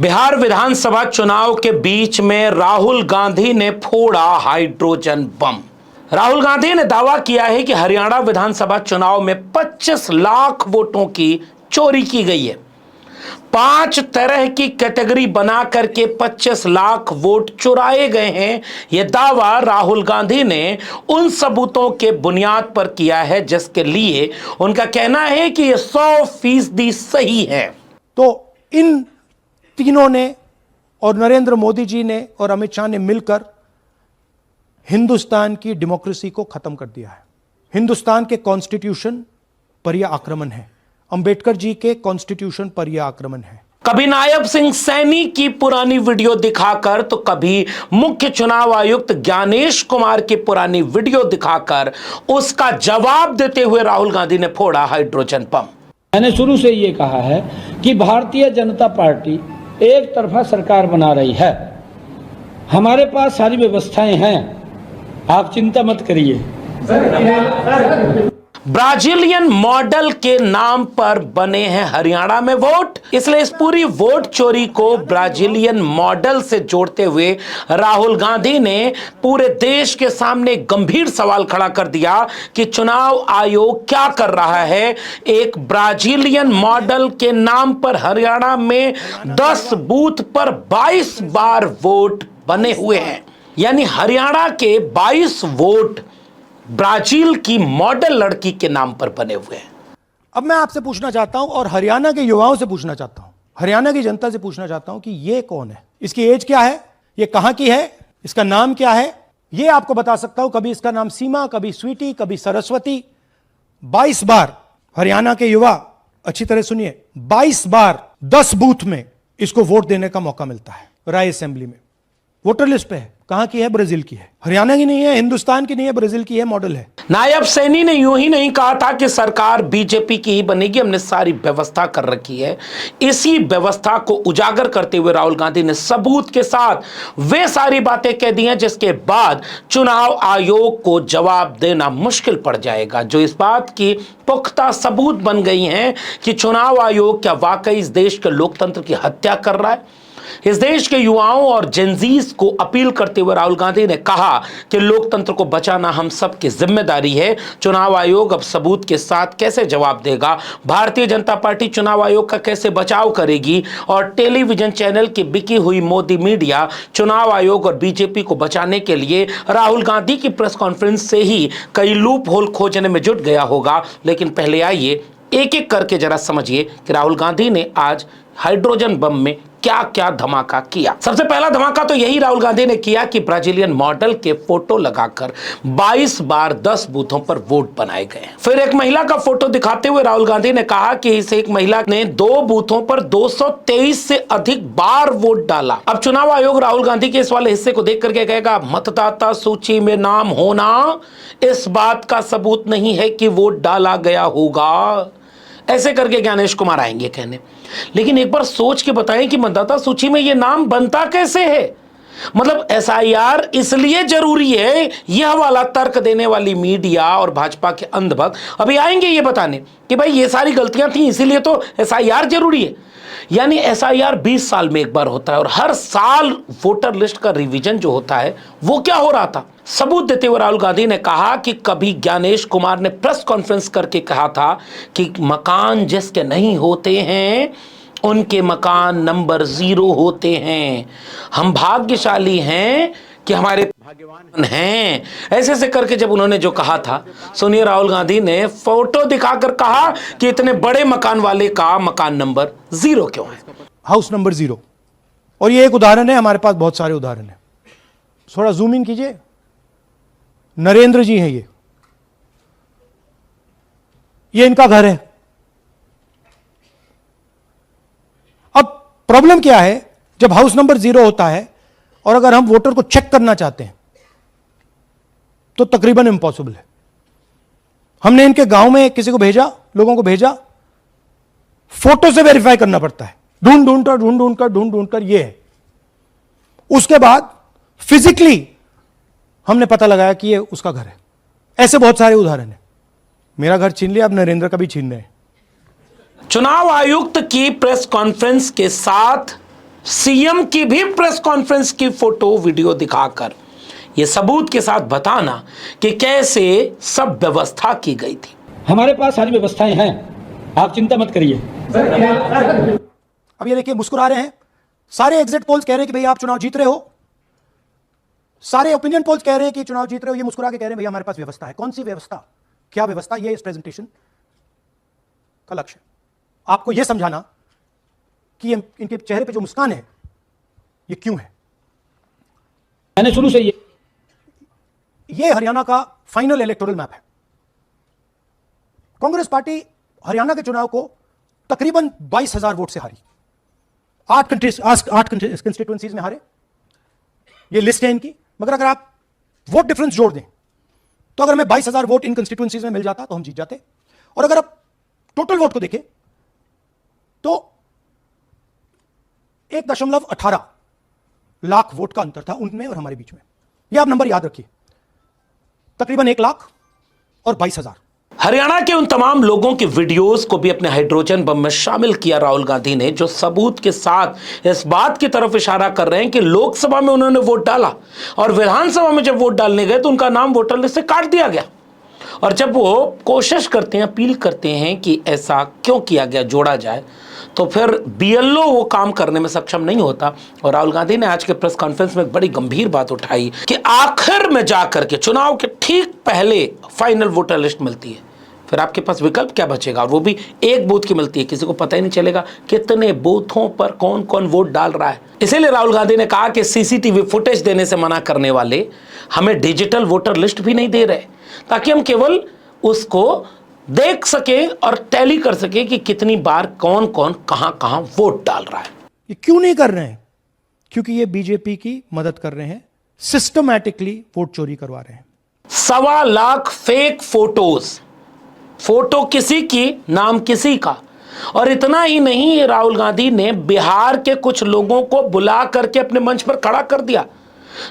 बिहार विधानसभा चुनाव के बीच में राहुल गांधी ने फोड़ा हाइड्रोजन बम। राहुल गांधी ने दावा किया है कि हरियाणा विधानसभा चुनाव में 25 लाख वोटों की चोरी की गई है। 5 तरह की कैटेगरी बना करके 25 लाख वोट चुराए गए हैं। यह दावा राहुल गांधी ने उन सबूतों के बुनियाद पर किया है जिसके लिए उनका कहना है कि यह 100% सही है। तो इन तीनों ने और नरेंद्र मोदी जी ने और अमित शाह ने मिलकर हिंदुस्तान की डेमोक्रेसी को खत्म कर दिया है। हिंदुस्तान के कॉन्स्टिट्यूशन पर यह आक्रमण है, अंबेडकर जी के कॉन्स्टिट्यूशन पर यह आक्रमण है। कभी नायब सिंह सैनी की पुरानी वीडियो दिखाकर तो कभी मुख्य चुनाव आयुक्त ज्ञानेश कुमार की पुरानी वीडियो दिखाकर उसका जवाब देते हुए राहुल गांधी ने फोड़ा हाइड्रोजन बम। मैंने शुरू से ये कहा है कि भारतीय जनता पार्टी एक तरफा सरकार बना रही है। हमारे पास सारी व्यवस्थाएं हैं, आप चिंता मत करिए। ब्राजीलियन मॉडल के नाम पर बने हैं हरियाणा में वोट, इसलिए इस पूरी वोट चोरी को ब्राजीलियन मॉडल से जोड़ते हुए राहुल गांधी ने पूरे देश के सामने गंभीर सवाल खड़ा कर दिया कि चुनाव आयोग क्या कर रहा है। एक ब्राजीलियन मॉडल के नाम पर हरियाणा में 10 बूथ पर 22 बार वोट बने हुए हैं, यानी हरियाणा के 22 वोट ब्राजील की मॉडल लड़की के नाम पर बने हुए हैं। अब मैं आपसे पूछना चाहता हूं और हरियाणा के युवाओं से पूछना चाहता हूं, हरियाणा की जनता से पूछना चाहता हूं कि ये कौन है, इसकी एज क्या है, ये कहां की है, इसका नाम क्या है। ये आपको बता सकता हूं, कभी इसका नाम सीमा, कभी स्वीटी, कभी सरस्वती। 22 बार हरियाणा के युवा, अच्छी तरह सुनिए, 22 बार 10 बूथ में इसको वोट देने का मौका मिलता है। राय असेंबली में वोटर लिस्ट पे है। कहां की है? ब्राजील की है। हरियाणा की नहीं है, हिंदुस्तान की नहीं है, ब्राजील की है, मॉडल है। नायब सैनी ने यूं ही नहीं कहा था कि सरकार बीजेपी की ही बनेगी, हमने सारी व्यवस्था कर रखी है। इसी व्यवस्था को उजागर करते हुए राहुल गांधी ने सबूत के साथ वे सारी बातें कह दी हैं जिसके बाद चुनाव आयोग को जवाब देना मुश्किल पड़ जाएगा, जो इस बात की पुख्ता सबूत बन गई हैं कि चुनाव आयोग क्या वाकई इस देश के लोकतंत्र की हत्या कर रहा है। इस देश के युवाओं और जेनजीज को अपील करते हुए राहुल गांधी ने कहा कि लोकतंत्र को बचाना हम सबकी जिम्मेदारी है। चुनाव आयोग अब सबूत के साथ कैसे जवाब देगा, भारतीय जनता पार्टी चुनाव आयोग का कैसे बचाव करेगी, और टेलीविजन चैनल की बिकी हुई मोदी मीडिया चुनाव आयोग और बीजेपी को बचाने के लिए राहुल गांधी की प्रेस कॉन्फ्रेंस से ही कई लूप होल खोजने में जुट गया होगा। लेकिन पहले आइए एक एक करके जरा समझिए कि राहुल गांधी ने आज हाइड्रोजन बम में क्या क्या धमाका किया। सबसे पहला धमाका तो यही राहुल गांधी ने किया कि ब्राजीलियन मॉडल के फोटो लगाकर 22 बार 10 बूथों पर वोट बनाए गए। फिर एक महिला का फोटो दिखाते हुए राहुल गांधी ने कहा कि इस एक महिला ने 2 बूथों पर 223 से अधिक बार वोट डाला। अब चुनाव आयोग राहुल गांधी के इस वाले हिस्से को देख करके कहेगा मतदाता सूची में नाम होना इस बात का सबूत नहीं है कि वोट डाला गया होगा, ऐसे करके ज्ञानेश कुमार आएंगे कहने। लेकिन एक बार सोच के बताएं कि मतदाता सूची में यह नाम बनता कैसे है। मतलब एसआईआर इसलिए जरूरी है, यह वाला तर्क देने वाली मीडिया और भाजपा के अंधभक्त अभी आएंगे ये बताने कि भाई ये सारी गलतियां थी इसीलिए तो एसआईआर जरूरी है। यानी एसआईआर 20 साल में एक बार होता है और हर साल वोटर लिस्ट का रिवीजन जो होता है वो क्या हो रहा था। सबूत देते हुए राहुल गांधी ने कहा कि कभी ज्ञानेश कुमार ने प्रेस कॉन्फ्रेंस करके कहा था कि मकान जिसके नहीं होते हैं उनके मकान नंबर 0 होते हैं, हम भाग्यशाली हैं कि हमारे भाग्यवान हैं। ऐसे ऐसे करके जब उन्होंने जो कहा था, सुनिए राहुल गांधी ने फोटो दिखाकर कहा कि इतने बड़े मकान वाले का मकान नंबर 0 क्यों है, हाउस नंबर 0। और ये एक उदाहरण है, हमारे पास बहुत सारे उदाहरण हैं। थोड़ा जूम इन कीजिए। नरेंद्र जी हैं ये इनका घर है। अब प्रॉब्लम क्या है, जब हाउस नंबर 0 होता है और अगर हम वोटर को चेक करना चाहते हैं तो तकरीबन इम्पॉसिबल है। हमने इनके गांव में किसी को भेजा, लोगों को भेजा, फोटो से वेरीफाई करना पड़ता है, ढूंढ कर ये है। उसके बाद फिजिकली हमने पता लगाया कि ये उसका घर है। ऐसे बहुत सारे उदाहरण हैं। मेरा घर छीन लिया, अब नरेंद्र का भी छीन रहे हैं। चुनाव आयुक्त की प्रेस कॉन्फ्रेंस के साथ सीएम की भी प्रेस कॉन्फ्रेंस की फोटो वीडियो दिखाकर यह सबूत के साथ बताना कि कैसे सब व्यवस्था की गई थी। हमारे पास सारी व्यवस्थाएं हैं, आप चिंता मत करिए। अब ये देखिए मुस्कुरा रहे हैं। सारे एग्जिट पोल्स कह रहे हैं कि भैया आप चुनाव जीत रहे हो, सारे ओपिनियन पोल्स कह रहे हैं कि चुनाव जीत रहे हो। ये मुस्कुरा के कह रहे हैं भैया हमारे पास व्यवस्था है। कौन सी व्यवस्था, क्या व्यवस्था? ये इस प्रेजेंटेशन का लक्ष्य आपको यह समझाना कि इनके चेहरे पे जो मुस्कान है ये क्यों है। मैंने शुरू से ये हरियाणा का फाइनल इलेक्टोरल मैप है। कांग्रेस पार्टी हरियाणा के चुनाव को तकरीबन 22,000 वोट से हारी। 8 कंस्टिट्यूएंसीज में हारे। ये लिस्ट है इनकी। मगर अगर आप वोट डिफरेंस जोड़ दें तो अगर हमें 22,000 वोट इन कंस्टिट्यूएंसीज में मिल जाता तो हम जीत जाते। और अगर आप टोटल वोट को देखें तो 1.18 लाख वोट का अंतर था उनमें और हमारे बीच में। यह आप नंबर याद रखिए, तकरीबन 1 लाख और 22,000। हरियाणा के उन तमाम लोगों के वीडियोस को भी अपने हाइड्रोजन बम में शामिल किया राहुल गांधी ने, जो सबूत के साथ इस बात की तरफ इशारा कर रहे हैं कि लोकसभा में उन्होंने वोट डाला और विधानसभा में जब वोट डालने गए तो उनका नाम वोटर लिस्ट से काट दिया गया। और जब वो कोशिश करते हैं, अपील करते हैं कि ऐसा क्यों किया गया, जोड़ा जाए, तो फिर बीएलओ वो काम करने में सक्षम नहीं होता। और राहुल गांधी ने आज के प्रेस कॉन्फ्रेंस में एक बड़ी गंभीर बात उठाई कि आखिर में जाकर के चुनाव के ठीक पहले फाइनल वोटर लिस्ट मिलती है, फिर आपके पास विकल्प क्या बचेगा? और वो भी एक बूथ की मिलती है, किसी को पता ही नहीं चलेगा कितने बूथों पर कौन कौन वोट डाल रहा है। इसीलिए राहुल गांधी ने कहा कि सीसीटीवी फुटेज देने से मना करने वाले हमें डिजिटल वोटर लिस्ट भी नहीं दे रहे, ताकि हम केवल उसको देख सके और टैली कर सके कि कितनी बार कौन कौन कहां कहां वोट डाल रहा है। ये क्यों नहीं कर रहे हैं? क्योंकि ये बीजेपी की मदद कर रहे हैं, सिस्टमैटिकली वोट चोरी करवा रहे हैं। 1.25 लाख फेक फोटोज, फोटो किसी की, नाम किसी का। और इतना ही नहीं, राहुल गांधी ने बिहार के कुछ लोगों को बुला करके अपने मंच पर खड़ा कर दिया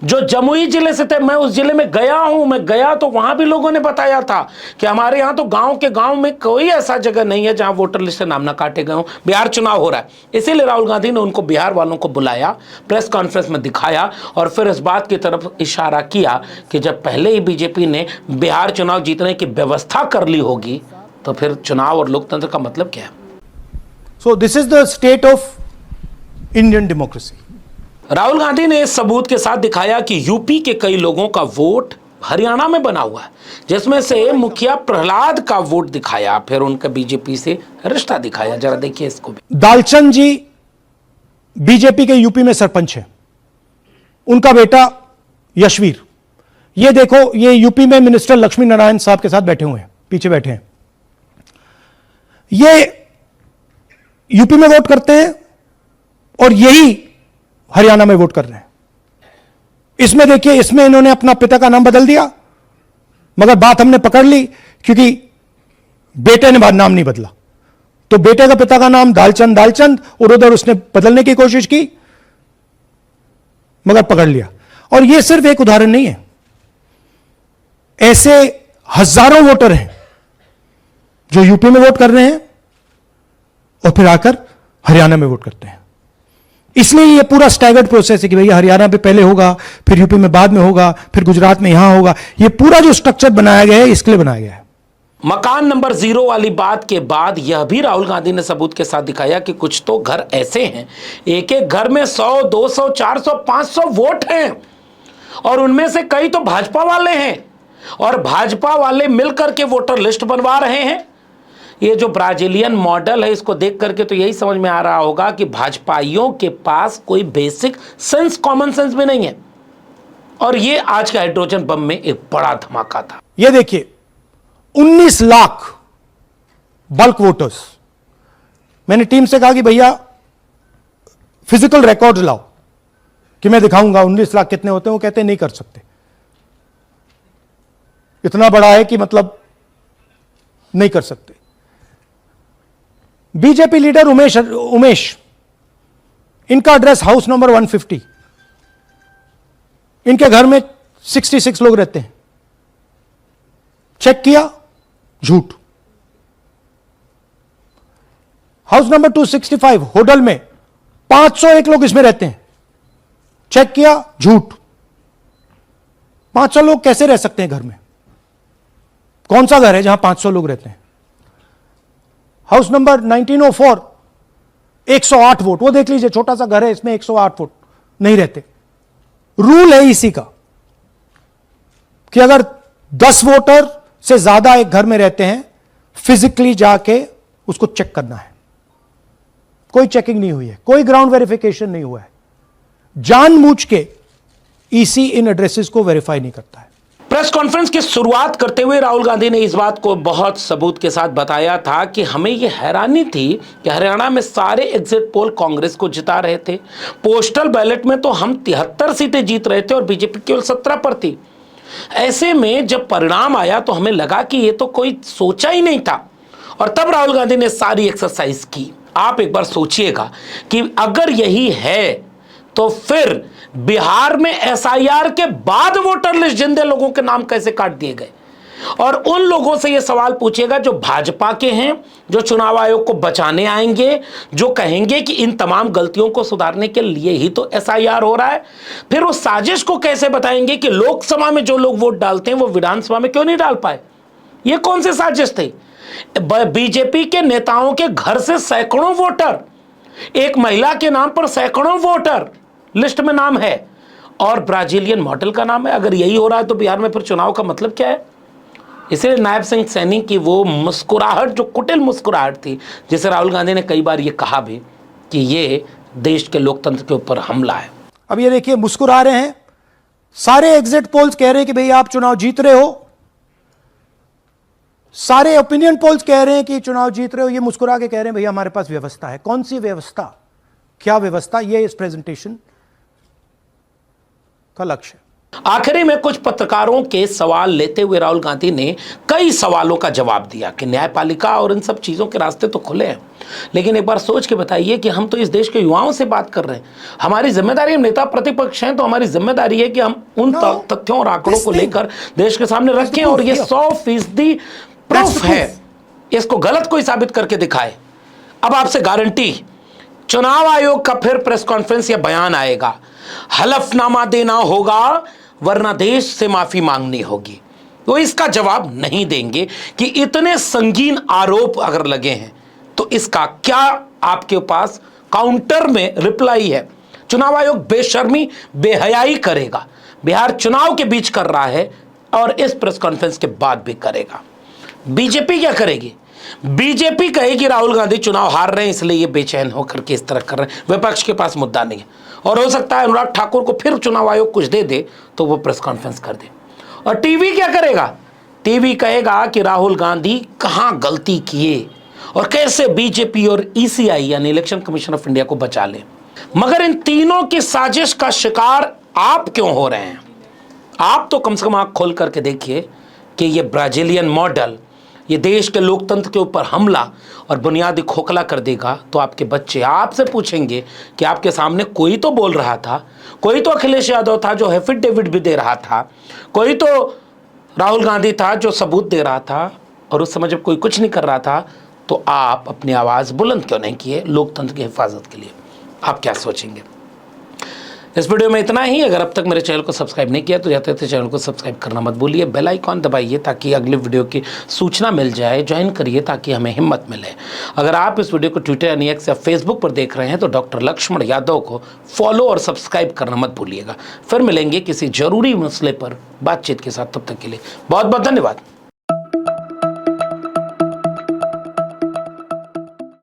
जो जमुई जिले से थे। मैं उस जिले में गया हूं, मैं गया तो वहां भी लोगों ने बताया था कि हमारे यहां तो गांव के गांव में कोई ऐसा जगह नहीं है जहां वोटर लिस्ट से नाम ना काटे गए हों। बिहार चुनाव हो रहा है, इसीलिए राहुल गांधी ने उनको, बिहार वालों को बुलाया, प्रेस कॉन्फ्रेंस में दिखाया और फिर इस बात की तरफ इशारा किया कि जब पहले ही बीजेपी ने बिहार चुनाव जीतने की व्यवस्था कर ली होगी तो फिर चुनाव और लोकतंत्र का मतलब क्या है? So this is the state of Indian democracy. Rahul Gandhi ने इस सबूत के साथ दिखाया कि यूपी के कई लोगों का वोट हरियाणा में बना हुआ है, जिसमें से मुखिया प्रहलाद का वोट दिखाया, फिर उनका बीजेपी से रिश्ता दिखाया। जरा देखिए इसको भी। दालचंद जी बीजेपी के यूपी में सरपंच है, उनका बेटा यशवीर, ये देखो, ये यूपी में मिनिस्टर लक्ष्मी नारायण साहब के साथ बैठे हुए हैं, पीछे बैठे हैं। ये यूपी में वोट करते हैं और यही हरियाणा में वोट कर रहे हैं। इसमें देखिए, इसमें इन्होंने अपना पिता का नाम बदल दिया, मगर बात हमने पकड़ ली क्योंकि बेटे ने नाम नहीं बदला, तो बेटे का पिता का नाम दालचंद और उधर उसने बदलने की कोशिश की मगर पकड़ लिया। और यह सिर्फ एक उदाहरण नहीं है, ऐसे हजारों वोटर हैं जो यूपी में वोट कर रहे हैं और फिर आकर हरियाणा में वोट करते हैं। इसलिए ये पूरा स्टैगर्ड प्रोसेस है कि भैया हरियाणा पे पहले होगा, फिर यूपी में बाद में होगा, फिर गुजरात में यहां होगा। ये पूरा जो स्ट्रक्चर बनाया गया है इसके लिए बनाया गया है। मकान नंबर 0 वाली बात के बाद यह भी राहुल गांधी ने सबूत के साथ दिखाया कि कुछ तो घर ऐसे हैं, एक एक घर में 100, 200, 400, 500 वोट हैं और उनमें से कई तो भाजपा वाले हैं और भाजपा वाले मिलकर के वोटर लिस्ट बनवा रहे हैं। ये जो ब्राजीलियन मॉडल है, इसको देख करके तो यही समझ में आ रहा होगा कि भाजपाइयों के पास कोई बेसिक सेंस, कॉमन सेंस भी नहीं है। और ये आज के हाइड्रोजन बम में एक बड़ा धमाका था। ये देखिए, 19 लाख बल्क वोटर्स। मैंने टीम से कहा कि भैया फिजिकल रिकॉर्ड लाओ कि मैं दिखाऊंगा 19 लाख कितने होते हैं। वो कहते नहीं कर सकते, इतना बड़ा है कि मतलब नहीं कर सकते। बीजेपी लीडर उमेश, इनका एड्रेस हाउस नंबर 150, इनके घर में 66 लोग रहते हैं। चेक किया, झूठ। हाउस नंबर 265 होटल में 501 लोग इसमें रहते हैं, चेक किया, झूठ। 500 लोग कैसे रह सकते हैं घर में? कौन सा घर है जहां 500 लोग रहते हैं? हाउस नंबर 1904, 108 वोट, वो देख लीजिए, छोटा सा घर है, इसमें 108 वोट नहीं रहते। रूल है इसी का कि अगर 10 वोटर से ज्यादा एक घर में रहते हैं, फिजिकली जाके उसको चेक करना है। कोई चेकिंग नहीं हुई है, कोई ग्राउंड वेरिफिकेशन नहीं हुआ है। जानबूझ के ईसी इन एड्रेसेस को वेरीफाई नहीं करता है। प्रेस कॉन्फ्रेंस की शुरुआत करते हुए राहुल गांधी ने इस बात को बहुत सबूत के साथ बताया था कि हमें यह हैरानी थी कि हरियाणा में सारे एग्जिट पोल कांग्रेस को जिता रहे थे। पोस्टल बैलेट में तो हम 73 सीटें जीत रहे थे और बीजेपी केवल 17 पर थी। ऐसे में जब परिणाम आया तो हमें लगा कि यह तो कोई सोचा ही नहीं था, और तब राहुल गांधी ने सारी एक्सरसाइज की। आप एक बार सोचिएगा कि अगर यही है तो फिर बिहार में एसआईआर के बाद वोटर लिस्ट जिंदे लोगों के नाम कैसे काट दिए गए? और उन लोगों से यह सवाल पूछेगा जो भाजपा के हैं, जो चुनाव आयोग को बचाने आएंगे, जो कहेंगे कि इन तमाम गलतियों को सुधारने के लिए ही तो एसआईआर हो रहा है। फिर उस साजिश को कैसे बताएंगे कि लोकसभा में जो लोग वोट डालते हैं वो विधानसभा में क्यों नहीं डाल पाए? ये कौन सी साजिश थी? बीजेपी के नेताओं के घर से सैकड़ों वोटर, एक महिला के नाम पर सैकड़ों वोटर लिस्ट में नाम है, और ब्राजीलियन मॉडल का नाम है। अगर यही हो रहा है तो बिहार में फिर चुनाव का मतलब क्या है? इसलिए नायब सिंह सैनी की वो मुस्कुराहट, जो कुटिल मुस्कुराहट थी, जिसे राहुल गांधी ने कई बार ये कहा भी कि ये देश के लोकतंत्र के ऊपर हमला है। अब ये देखिए, मुस्कुरा रहे हैं। सारे एग्जिट पोल्स कह रहे हैं कि भाई आप चुनाव जीत रहे हो, सारे ओपिनियन पोल्स कह रहे हैं कि चुनाव जीत रहे हो। ये मुस्कुरा के कह रहे हैं भैया हमारे पास व्यवस्था है। कौन सी व्यवस्था, क्या व्यवस्था? ये इस प्रेजेंटेशन का लक्ष्य है। आखिरी में कुछ पत्रकारों के सवाल लेते हुए राहुल गांधी ने कई सवालों का जवाब दिया कि न्यायपालिका और इन सब चीज़ों के रास्ते तो खुले हैं, लेकिन एक बार सोच के बताइए कि हम तो इस देश के युवाओं से बात कर रहे हैं। हमारी जिम्मेदारी, हम नेता प्रतिपक्ष हैं तो हमारी जिम्मेदारी है कि हम उन तथ्यों और आंकड़ों को लेकर देश के सामने रखें, और ये 100% प्रूफ है, इसको गलत कोई साबित करके दिखाए। अब आपसे गारंटी, चुनाव आयोग का फिर प्रेस कॉन्फ्रेंस या बयान आएगा, हलफनामा देना होगा वरना देश से माफी मांगनी होगी। वो इसका जवाब नहीं देंगे कि इतने संगीन आरोप अगर लगे हैं तो इसका क्या आपके पास काउंटर में रिप्लाई है? चुनाव आयोग बेशर्मी, बेहयाई करेगा। बिहार चुनाव के बीच कर रहा है और इस प्रेस कॉन्फ्रेंस के बाद भी करेगा। बीजेपी क्या करेगी? बीजेपी कहेगी राहुल गांधी चुनाव हार रहे हैं इसलिए ये बेचैन होकर के इस तरह कर रहे हैं। विपक्ष के पास मुद्दा नहीं है, और हो सकता है अनुराग ठाकुर को फिर चुनाव आयोग कुछ दे दे तो वो प्रेस कॉन्फ्रेंस कर दे। और टीवी क्या करेगा? टीवी कहेगा कि राहुल गांधी कहां गलती किए और कैसे बीजेपी और ईसीआई यानी इलेक्शन कमीशन ऑफ इंडिया को बचा ले। मगर इन तीनों की साजिश का शिकार आप क्यों हो रहे हैं? आप तो कम से कम आंख खोल करके देखिए कि ये ब्राजीलियन मॉडल, ये देश के लोकतंत्र के ऊपर हमला और बुनियादी खोखला कर देगा तो आपके बच्चे आपसे पूछेंगे कि आपके सामने कोई तो बोल रहा था, कोई तो अखिलेश यादव था जो एफिडेविट भी दे रहा था, कोई तो राहुल गांधी था जो सबूत दे रहा था, और उस समय जब कोई कुछ नहीं कर रहा था तो आप अपनी आवाज़ बुलंद क्यों नहीं किए लोकतंत्र की हिफाजत के लिए? आप क्या सोचेंगे? इस वीडियो में इतना ही। अगर अब तक मेरे चैनल को सब्सक्राइब नहीं किया तो जाते थे चैनल को सब्सक्राइब करना मत भूलिए, बेल आइकॉन दबाइए ताकि अगले वीडियो की सूचना मिल जाए, ज्वाइन करिए ताकि हमें हिम्मत मिले। अगर आप इस वीडियो को ट्विटर यानी एक्स या फेसबुक पर देख रहे हैं तो डॉक्टर लक्ष्मण यादव को फॉलो और सब्सक्राइब करना मत भूलिएगा। फिर मिलेंगे किसी जरूरी मसले पर बातचीत के साथ, तब तक के लिए बहुत बहुत धन्यवाद।